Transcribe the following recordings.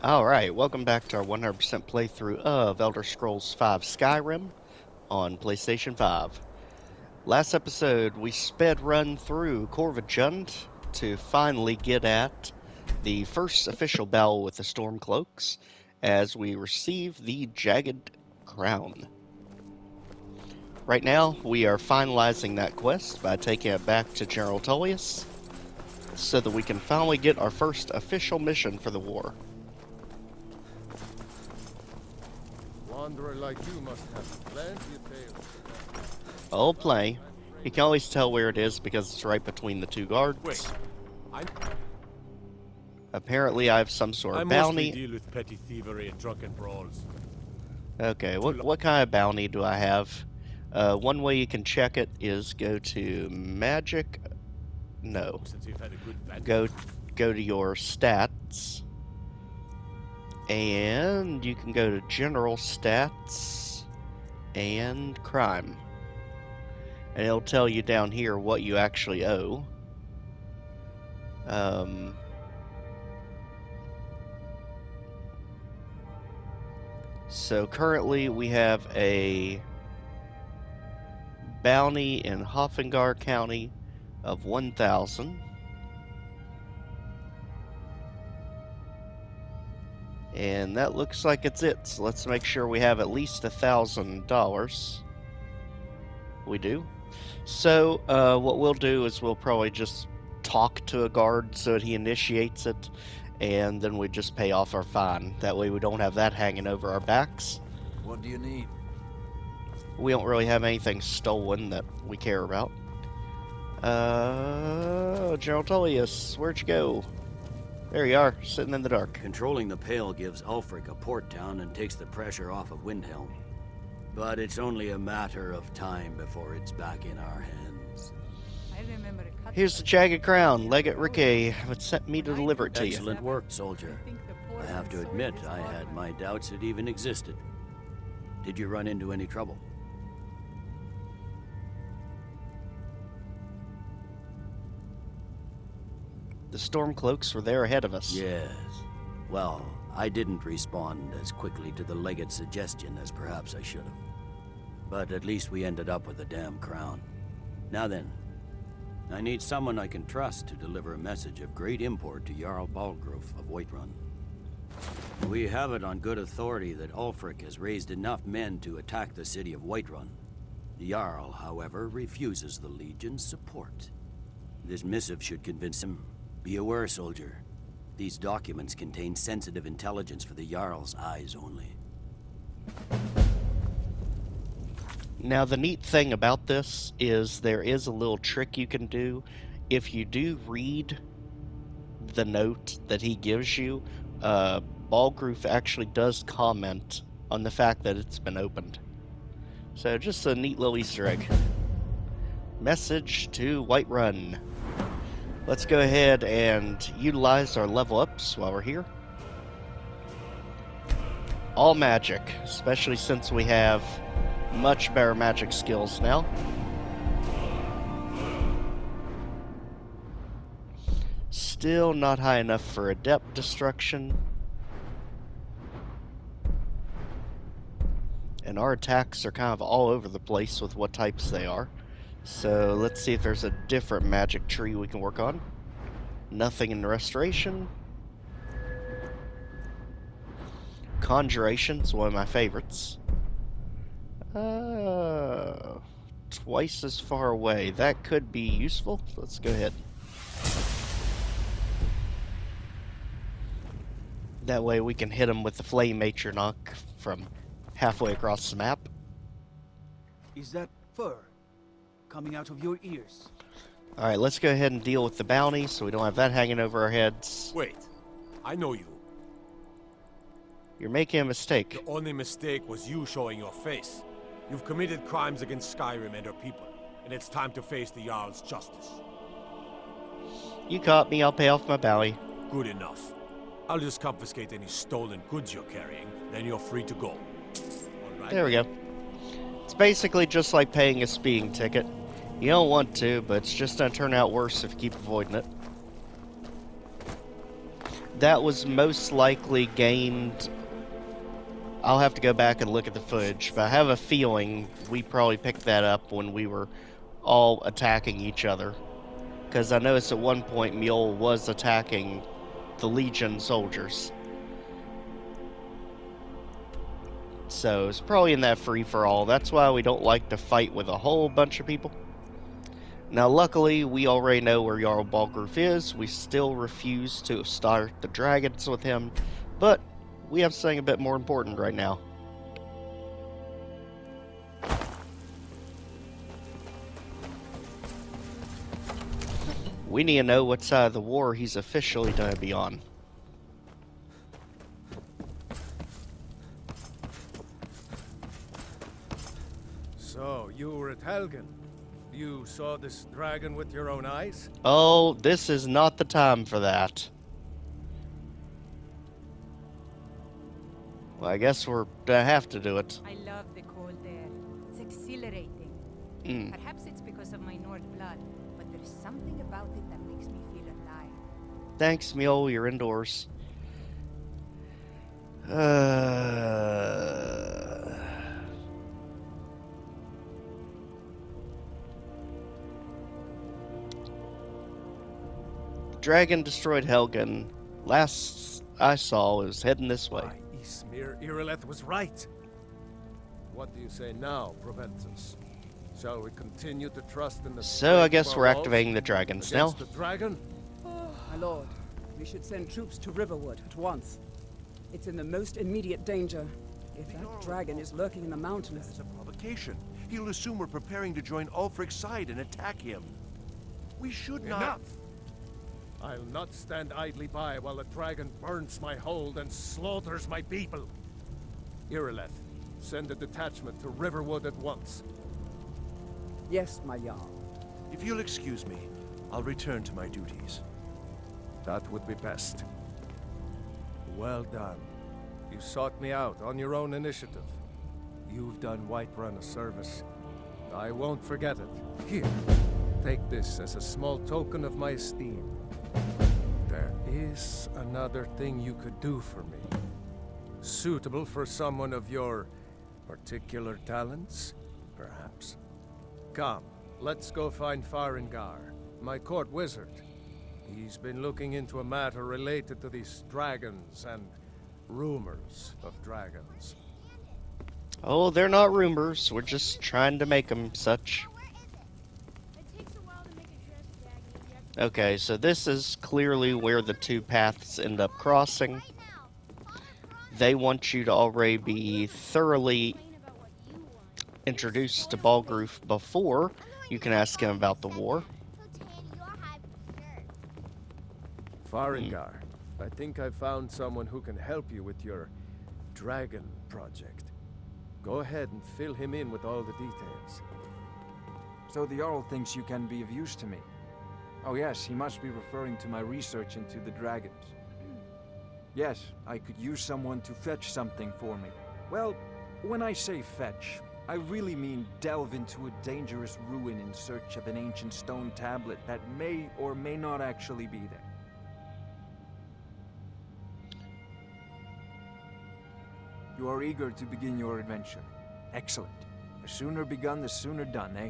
Alright, welcome back to our 100% playthrough of Elder Scrolls V Skyrim on PlayStation 5. Last episode, we sped run through Corvajund to finally get at the first official battle with the Stormcloaks as we receive the Jagged crown. Right now, we are finalizing that quest by taking it back to Jarl Balgruuf so that we can finally get our first official mission for the war. Wanderer like you must have plenty of tales. Oh, play. You can always tell where it is because it's right between the two guards. Wait, Apparently, I have some sort of I bounty. mostly deal with petty thievery and drunken brawls. Okay, what kind of bounty do I have? One way you can check it is go to magic. No. Since you've had a good Go to your stats. And you can go to general stats and crime. And it'll tell you down here what you actually owe. So currently we have a bounty in Hoffingar County of 1,000. And that looks like it's it. So let's make sure we have at least $1,000. We do. So what we'll do is we'll probably just talk to a guard so that he initiates it, and then we just pay off our fine. That way we don't have that hanging over our backs. What do you need? We don't really have anything stolen that we care about. Jarl Balgruuf, where'd you go? There you are, sitting in the dark. Controlling the Pale gives Ulfric a port town and takes the pressure off of Windhelm. But it's only a matter of time before it's back in our hands. Here's the Jagged crown. Legate Rikke would sent me to deliver it to you. Excellent work, soldier. I have to admit, I had my doubts it even existed. Did you run into any trouble? The Stormcloaks were there ahead of us. Yes. Well, I didn't respond as quickly to the legate's suggestion as perhaps I should have. But at least we ended up with the damn crown. Now then, I need someone I can trust to deliver a message of great import to Jarl Balgruuf of Whiterun. We have it on good authority that Ulfric has raised enough men to attack the city of Whiterun. The Jarl, however, refuses the Legion's support. This missive should convince him. Be aware, soldier. These documents contain sensitive intelligence for the Jarl's eyes only. Now, the neat thing about this is there is a little trick you can do. If you do read the note that he gives you, Balgruuf actually does comment on the fact that it's been opened. So just a neat little Easter egg. Message to Whiterun. Let's go ahead and utilize our level ups while we're here. All magic, especially since we have much better magic skills now. Still not high enough for adept destruction. And our attacks are kind of all over the place with what types they are. So let's see if there's a different magic tree we can work on. Nothing in restoration. Conjuration's one of my favorites. Twice as far away. That could be useful. Let's go ahead. That way we can hit him with the flame atronach from halfway across the map. Is that fur coming out of your ears? Alright, let's go ahead and deal with the bounty so we don't have that hanging over our heads. Wait, I know you. You're making a mistake. The only mistake was you showing your face. You've committed crimes against Skyrim and her people, and it's time to face the Jarl's justice. You caught me, I'll pay off my bounty. Good enough. I'll just confiscate any stolen goods you're carrying, then you're free to go. All right? There we go. It's basically just like paying a speeding ticket. You don't want to, but it's just gonna turn out worse if you keep avoiding it. that was most likely gained. I'll have to go back and look at the footage, but I have a feeling we probably picked that up when we were all attacking each other. Because I noticed at one point Mule was attacking the Legion soldiers. So it's probably in that free-for-all. That's why we don't like to fight with a whole bunch of people. Now, luckily, we already know where Jarl Balgruuf is. We still refuse to start the dragons with him, but we have something a bit more important right now. We need to know what side of the war he's officially going to be on. So, you were at Helgen. You saw this dragon with your own eyes? Oh, this is not the time for that. Well, I guess we're gonna have to do it. I love the cold air. It's exhilarating. Perhaps it's because of my Nord blood, but there's something about it that makes me feel alive. Thanks, Mule, you're indoors. Dragon destroyed Helgen. Last I saw, it was heading this way. Ismir Irileth was right. What do you say now, Proventus? Shall we continue to trust in the So I guess we're activating the dragons now. the dragon? My lord, we should send troops to Riverwood at once. It's in the most immediate danger. If that dragon is lurking in the mountains... That is a provocation. He'll assume we're preparing to join Ulfric's side and attack him. We should not... Enough! I'll not stand idly by while the dragon burns my hold and slaughters my people. Irileth, send a detachment to Riverwood at once. Yes, my Jarl. If you'll excuse me, I'll return to my duties. That would be best. Well done. You sought me out on your own initiative. You've done Whiterun a service. I won't forget it. Here, take this as a small token of my esteem. There is another thing you could do for me. Suitable for someone of your particular talents, perhaps. Come, let's go find Farengar, my court wizard. He's been looking into a matter related to these dragons and rumors of dragons. Oh, they're not rumors. We're just trying to make them such. Okay, so this is clearly where the two paths end up crossing. They want you to already be thoroughly introduced to Balgruuf before you can ask him about the war. Farengar, I think I found someone who can help you with your dragon project. Go ahead and fill him in with all the details. So the Jarl thinks you can be of use to me. Oh yes, he must be referring to my research into the dragons. Yes, I could use someone to fetch something for me. Well, when I say fetch, I really mean delve into a dangerous ruin in search of an ancient stone tablet that may or may not actually be there. You are eager to begin your adventure. Excellent. The sooner begun, the sooner done, eh?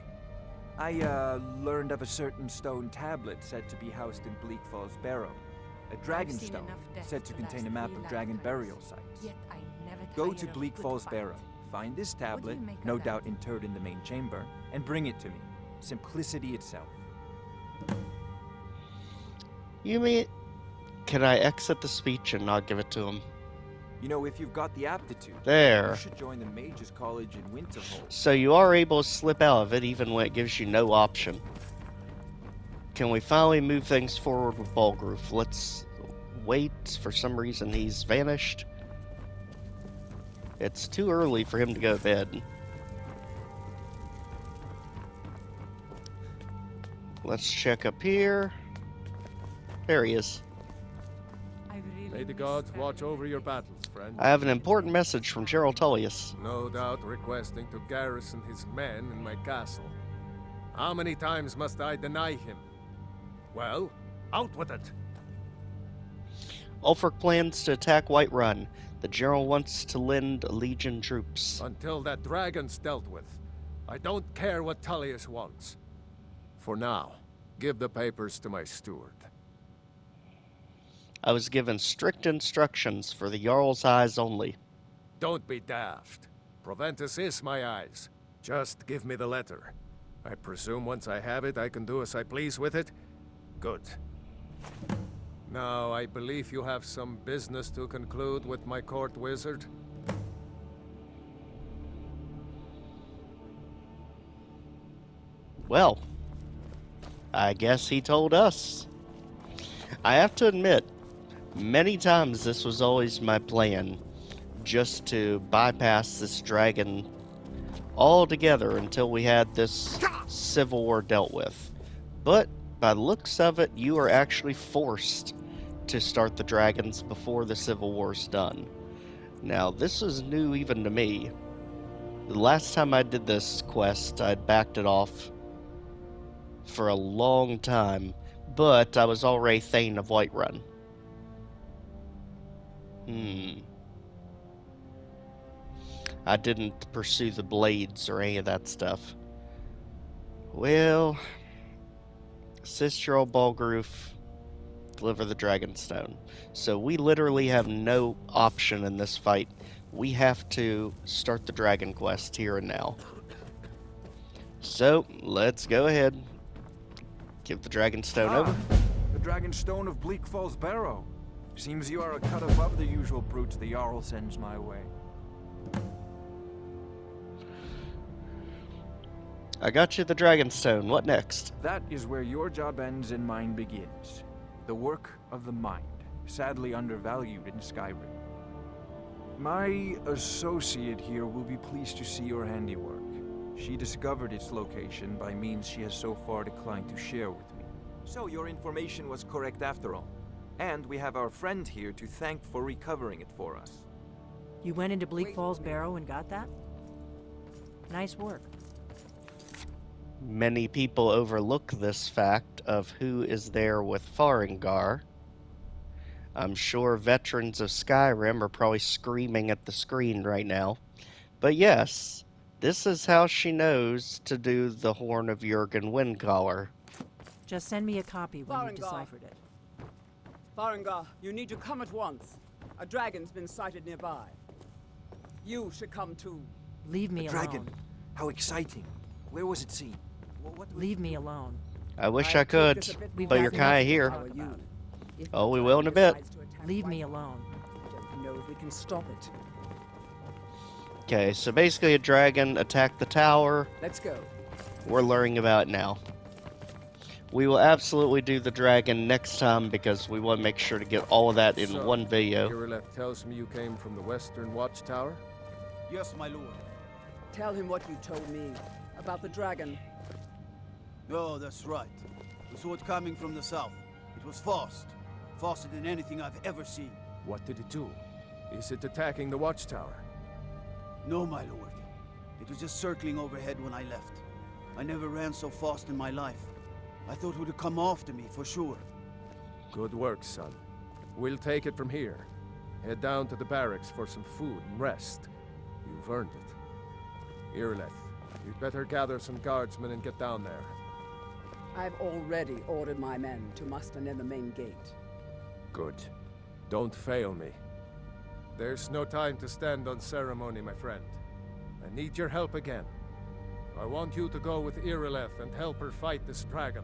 I learned of a certain stone tablet said to be housed in Bleak Falls Barrow. A dragon stone said to contain a map of dragon burial sites. Go to Bleak Falls Barrow, find this tablet, no doubt interred in the main chamber, and bring it to me. Simplicity itself. You mean... Can I exit the speech and not give it to him? You know, if you've got the aptitude, There. you should join the Mage's College in Winterhold. So you are able to slip out of it even when it gives you no option. Can we finally move things forward with Balgruuf? Let's wait. For some reason he's vanished. It's too early for him to go to bed. Let's check up here. There he is. May the gods watch over your battles, friend. I have an important message from Jarl Tullius. No doubt requesting to garrison his men in my castle. How many times must I deny him? Well, out with it! Ulfric plans to attack Whiterun. The General wants to lend Legion troops. Until that dragon's dealt with, I don't care what Tullius wants. For now, give the papers to my steward. I was given strict instructions for the Jarl's eyes only. Don't be daft. Proventus is my eyes. Just give me the letter. I presume once I have it, I can do as I please with it? Good. Now, I believe you have some business to conclude with my court wizard? Well, I guess he told us. I have to admit, many times this was always my plan, just to bypass this dragon altogether until we had this civil war dealt with. But by the looks of it, you are actually forced to start the dragons before the civil war's done. Now, this is new even to me. The last time I did this quest, I'd backed it off for a long time, but I was already Thane of Whiterun. I didn't pursue the blades or any of that stuff. Well, assist Jarl Balgruuf, deliver the Dragonstone. So we literally have no option in this fight. We have to start the dragon quest here and now. So, let's go ahead. Give the Dragonstone over. The Dragonstone of Bleak Falls Barrow. Seems you are a cut above the usual brutes the Jarl sends my way. I got you the Dragonstone. What next? That is where your job ends and mine begins. The work of the mind, sadly undervalued in Skyrim. My associate here will be pleased to see your handiwork. She discovered its location by means she has so far declined to share with me. So your information was correct after all. And we have our friend here to thank for recovering it for us. You went into Bleak Falls Barrow and got that? Nice work. Many people overlook this fact of who is there with Farengar. I'm sure veterans of Skyrim are probably screaming at the screen right now. But yes, this is how she knows to do the Horn of Jurgen Windcaller. Just send me a copy when you've Farengar. deciphered it. Farengar, you need to come at once. A dragon's been sighted nearby. You should come too. Leave me A alone. dragon. How exciting. Where was it seen? Leave me alone. I wish I could, We've but got you're kinda nothing to here. talk about. Oh, we will in a bit. Leave me alone. I don't know if we can stop it. Okay, so basically a dragon attacked the tower. Let's go. We're learning about it now. We will absolutely do the dragon next time because we want to make sure to get all of that in So, one video. Irileth tells me you came from the Western Watchtower? Yes, my lord. Tell him what you told me about the dragon. Oh, that's right. We saw it coming from the south. It was fast. Faster than anything I've ever seen. What did it do? Is it attacking the Watchtower? No, my lord. It was just circling overhead when I left. I never ran so fast in my life. I thought it would come after me, for sure. Good work, son. We'll take it from here. Head down to the barracks for some food and rest. You've earned it. Irileth, you'd better gather some guardsmen and get down there. I've already ordered my men to muster near the main gate. Good. Don't fail me. There's no time to stand on ceremony, my friend. I need your help again. I want you to go with Irileth and help her fight this dragon.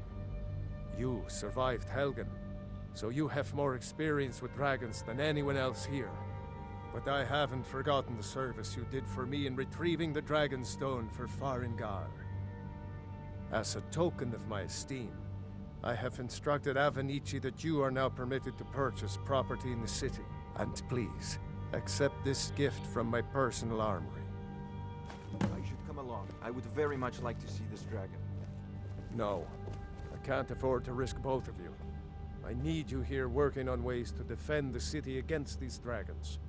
You survived Helgen, so you have more experience with dragons than anyone else here. But I haven't forgotten the service you did for me in retrieving the Dragonstone for Farengar. As a token of my esteem, I have instructed Avenici that you are now permitted to purchase property in the city. And please, accept this gift from my personal armory. I should come along. I would very much like to see this dragon. No, I can't afford to risk both of you. I need you here working on ways to defend the city against these dragons.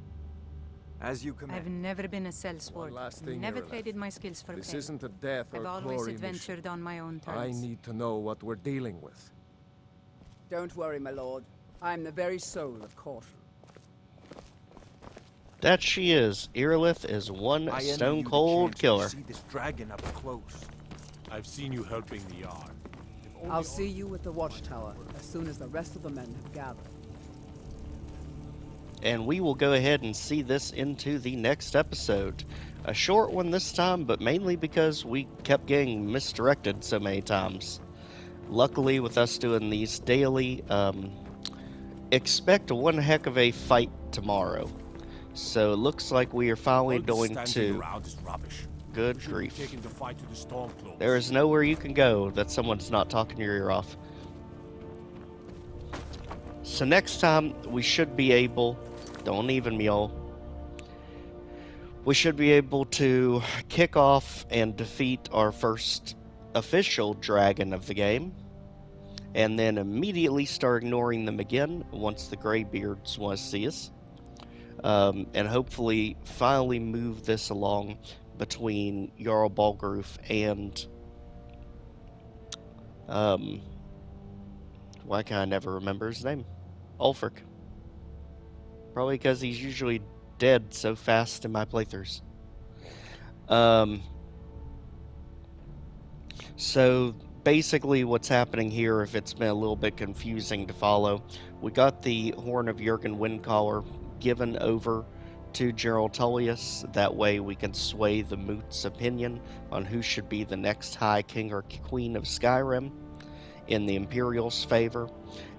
As you command. I've never been a sellsport. One last thing, Never Irileth. traded my skills for This pay. isn't a death or I've always glory adventured mission. on my own I terms. need to know what we're dealing with. Don't worry, my lord. I'm the very soul of caution. That she is. Irilith is one I envy stone you the cold chance to killer. see this dragon up close. I've seen you helping the Yard. I'll see you at the watchtower as soon as the rest of the men have gathered. And we will go ahead and see this into the next episode. A short one this time, but mainly because we kept getting misdirected so many times. Luckily, with us doing these daily, expect one heck of a fight tomorrow. So it looks like we are finally going to... around is rubbish. Good grief. Taking the fight to the Stormcloaks. There is nowhere you can go that someone's not talking your ear off. So next time, we should be able... Don't even meal. We should be able to kick off and defeat our first official dragon of the game. And then immediately start ignoring them again once the Greybeards want to see us. And hopefully finally move this along between Jarl Balgruuf and... why can I never remember his name? Ulfric. Probably because he's usually dead so fast in my playthroughs. So basically what's happening here, if it's been a little bit confusing to follow, we got the Horn of Jurgen Windcaller given over to Jarl Tullius. That way we can sway the Moot's opinion on who should be the next High King or Queen of Skyrim in the Imperial's favor.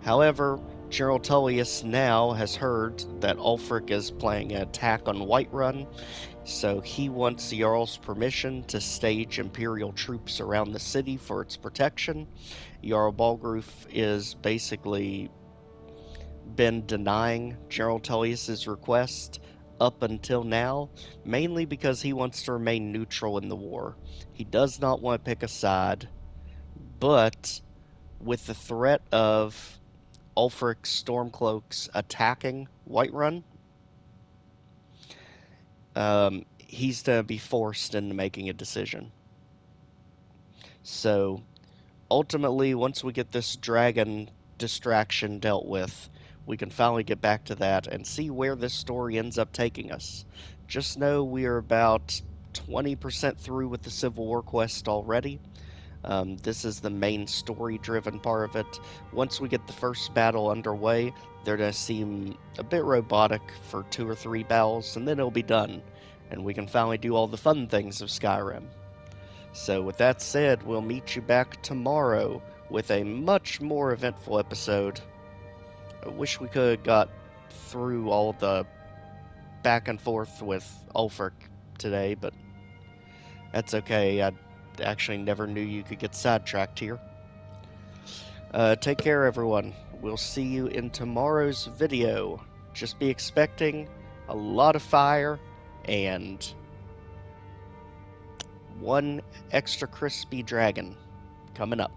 However, Jarl Tullius now has heard that Ulfric is planning an attack on Whiterun, so he wants the Jarl's permission to stage Imperial troops around the city for its protection. Jarl Balgruuf is basically been denying Jarl Tullius's request up until now, mainly because he wants to remain neutral in the war. He does not want to pick a side, but with the threat of Ulfric's Stormcloaks attacking Whiterun, he's going to be forced into making a decision. So, ultimately, once we get this dragon distraction dealt with, we can finally get back to that and see where this story ends up taking us. Just know we are about 20% through with the Civil War quest already. This is the main story-driven part of it. Once we get the first battle underway, they're going to seem a bit robotic for 2 or 3 battles, and then it'll be done, and we can finally do all the fun things of Skyrim. So with that said, we'll meet you back tomorrow with a much more eventful episode. I wish we could have got through all the back and forth with Ulfric today, but that's okay. I actually never knew you could get sidetracked here. Take care, everyone. We'll see you in tomorrow's video. Just be expecting a lot of fire and one extra crispy dragon coming up.